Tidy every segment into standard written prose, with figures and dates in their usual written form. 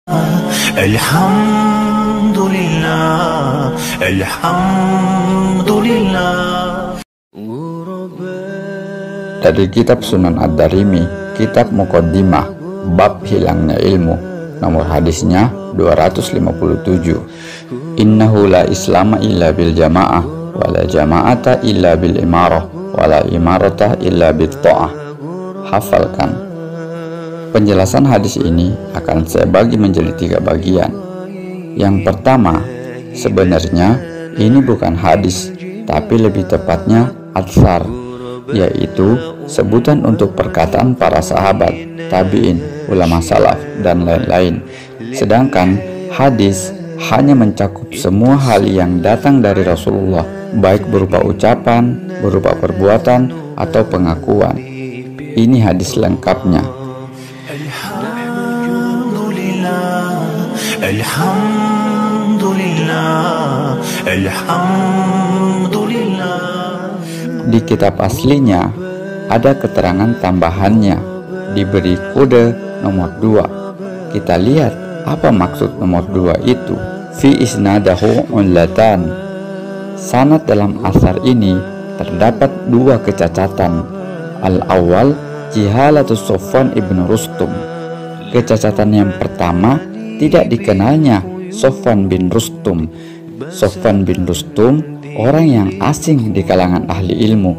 Alhamdulillah, Alhamdulillah. Dari kitab Sunan Ad-Darimi, kitab Muqaddimah, bab hilangnya ilmu, nomor hadisnya 257. Innahu la islama illa bil jamaah, wa la jama'ata illa bil imarah, wa la imarata illa bil ta'ah. Hafalkan. Penjelasan hadis ini akan saya bagi menjadi 3 bagian. Yang pertama, sebenarnya ini bukan hadis, tapi lebih tepatnya atsar, yaitu sebutan untuk perkataan para sahabat, tabi'in, ulama salaf, dan lain-lain. Sedangkan hadis hanya mencakup semua hal yang datang dari Rasulullah, baik berupa ucapan, berupa perbuatan, atau pengakuan. Ini hadis lengkapnya. Alhamdulillah, Alhamdulillah. Di kitab aslinya ada keterangan tambahannya, diberi kode nomor 2. Kita lihat apa maksud nomor 2 itu. Fi isnadahu unlatan. Sanad dalam asar ini terdapat 2 kecacatan. Al-awwal jihalatus Sofwan ibn Rustum. Kecacatan yang pertama, tidak dikenalnya Sofwan bin Rustum. Sofwan bin Rustum orang yang asing di kalangan ahli ilmu.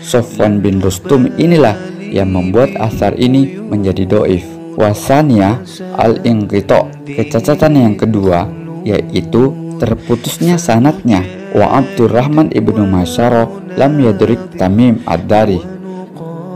Sofwan bin Rustum inilah yang membuat asar ini menjadi doif. Wasania al-inqito. Kecacatan yang kedua yaitu terputusnya sanadnya. Wa Abdurrahman ibnu Masyarah lam yadrik Tamim ad-Dari.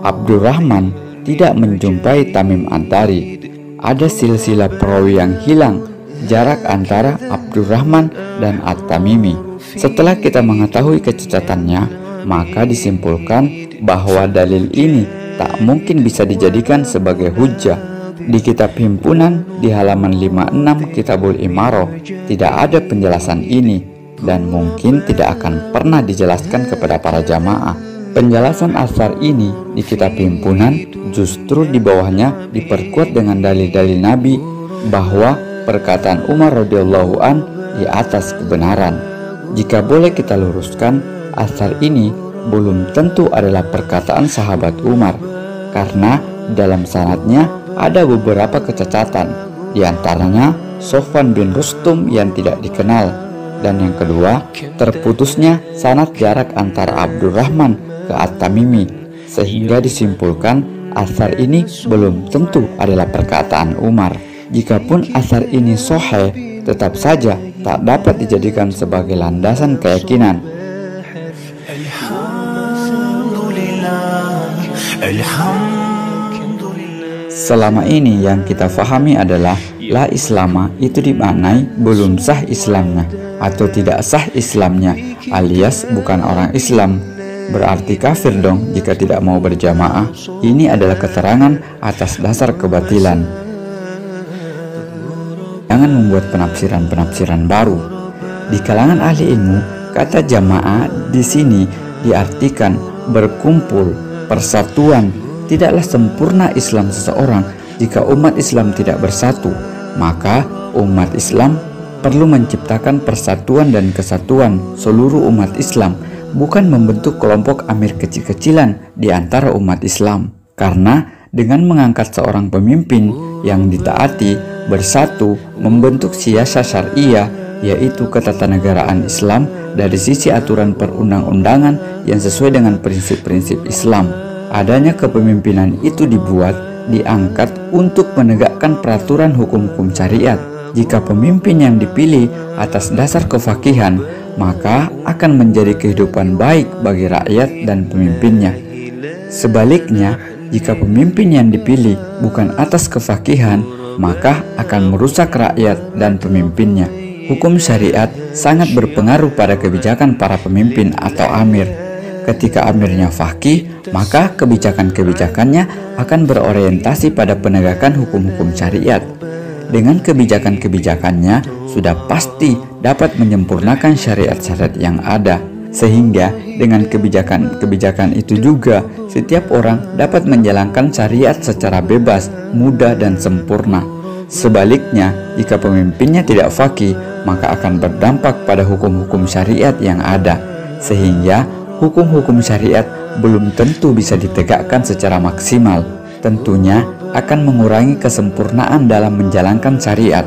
Abdurrahman tidak menjumpai Tamim ad-Dari. Ada silsilah perawi yang hilang, jarak antara Abdurrahman dan At-Tamimi. Setelah kita mengetahui kecacatannya, maka disimpulkan bahwa dalil ini tak mungkin bisa dijadikan sebagai hujjah. Di kitab himpunan di halaman 56 Kitabul Imarah tidak ada penjelasan ini, dan mungkin tidak akan pernah dijelaskan kepada para jamaah. Penjelasan asar ini di kitab himpunan justru di bawahnya diperkuat dengan dalil-dalil Nabi bahwa perkataan Umar radhiyallahu an di atas kebenaran. Jika boleh kita luruskan, asar ini belum tentu adalah perkataan sahabat Umar, karena dalam sanadnya ada beberapa kecacatan, di antaranya Sofwan bin Rustum yang tidak dikenal, dan yang kedua, terputusnya sanad jarak antara Abdurrahman ke At-Tamimi, sehingga disimpulkan asar ini belum tentu adalah perkataan Umar. Jikapun asar ini sahih, tetap saja tak dapat dijadikan sebagai landasan keyakinan. Selama ini yang kita fahami adalah la islama itu dimaknai belum sah Islamnya atau tidak sah Islamnya, alias bukan orang Islam. Berarti kafir dong jika tidak mau berjamaah. Ini adalah keterangan atas dasar kebatilan. Jangan membuat penafsiran-penafsiran baru. Di kalangan ahli ilmu, kata jamaah di sini diartikan berkumpul, persatuan. Tidaklah sempurna Islam seseorang jika umat Islam tidak bersatu. Maka umat Islam perlu menciptakan persatuan dan kesatuan seluruh umat Islam, bukan membentuk kelompok amir kecil-kecilan di antara umat Islam. Karena dengan mengangkat seorang pemimpin yang ditaati, bersatu, membentuk siasat syariah, yaitu ketatanegaraan Islam dari sisi aturan perundang-undangan yang sesuai dengan prinsip-prinsip Islam. Adanya kepemimpinan itu diangkat untuk menegakkan peraturan hukum-hukum syariat. Jika pemimpin yang dipilih atas dasar kefakihan, maka akan menjadi kehidupan baik bagi rakyat dan pemimpinnya. Sebaliknya, jika pemimpin yang dipilih bukan atas kefakihan, maka akan merusak rakyat dan pemimpinnya. Hukum syariat sangat berpengaruh pada kebijakan para pemimpin atau amir. Ketika amirnya faqih, maka kebijakan-kebijakannya akan berorientasi pada penegakan hukum-hukum syariat. Dengan kebijakan-kebijakannya sudah pasti dapat menyempurnakan syariat-syariat yang ada. Sehingga dengan kebijakan-kebijakan itu juga setiap orang dapat menjalankan syariat secara bebas, mudah dan sempurna. Sebaliknya, jika pemimpinnya tidak faqih, maka akan berdampak pada hukum-hukum syariat yang ada, sehingga hukum-hukum syariat belum tentu bisa ditegakkan secara maksimal. Tentunya akan mengurangi kesempurnaan dalam menjalankan syariat.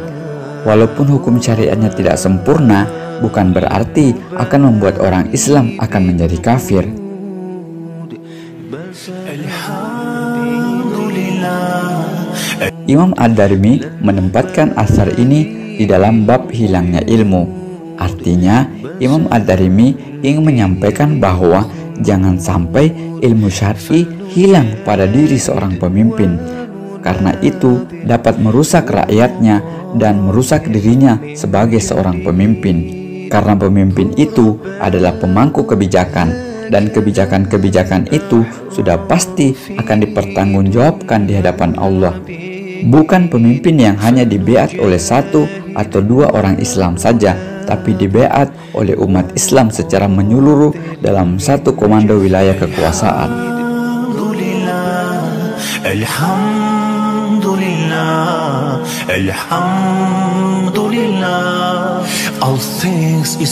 Walaupun hukum syariatnya tidak sempurna, bukan berarti akan membuat orang Islam akan menjadi kafir. Imam Ad-Darimi menempatkan asar ini di dalam bab hilangnya ilmu. Artinya, Imam Ad-Darimi ingin menyampaikan bahwa jangan sampai ilmu syar'i hilang pada diri seorang pemimpin, karena itu dapat merusak rakyatnya dan merusak dirinya sebagai seorang pemimpin. Karena pemimpin itu adalah pemangku kebijakan, dan kebijakan-kebijakan itu sudah pasti akan dipertanggungjawabkan di hadapan Allah. Bukan pemimpin yang hanya dibeat oleh satu atau dua orang Islam saja, tapi dibeat oleh umat Islam secara menyeluruh dalam satu komando wilayah kekuasaan. Alhamdulillah, alhamdulillah, all things is